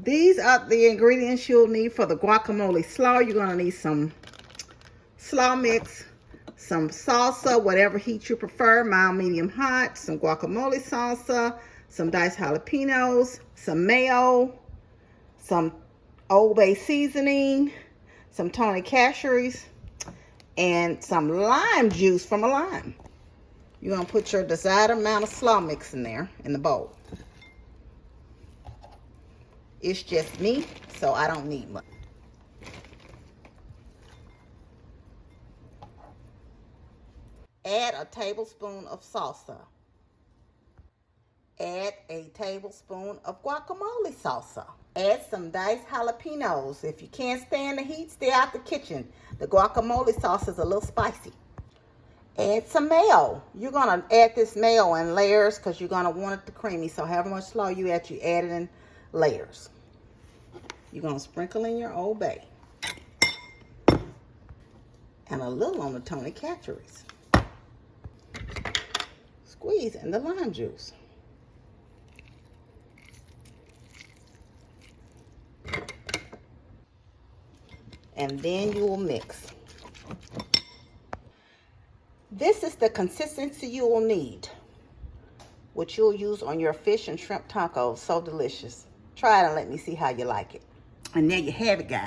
these are the ingredients you'll need for the guacamole slaw. You're going to need some slaw mix, some salsa, whatever heat you prefer, mild, medium, hot, some guacamole salsa, some diced jalapeños, some mayo, some Old Bay seasoning, some Tony cashews, and some lime juice from a lime. You're going to put your desired amount of slaw mix in there in the bowl. It's just me, so I don't need much. Add a tablespoon of salsa. Add a tablespoon of guacamole salsa. Add some diced jalapenos. If you can't stand the heat, stay out the kitchen. The guacamole sauce is a little spicy. Add some mayo. You're going to add this mayo in layers because you're going to want it to creamy. So however much slaw you add it in layers. You're going to sprinkle in your Old Bay. And a little on the Tony cashews. Squeeze in the lime juice. And then you will mix. This is the consistency you will need, which you'll use on your fish and shrimp tacos. So delicious. Try it and let me see how you like it. And there you have it, guys.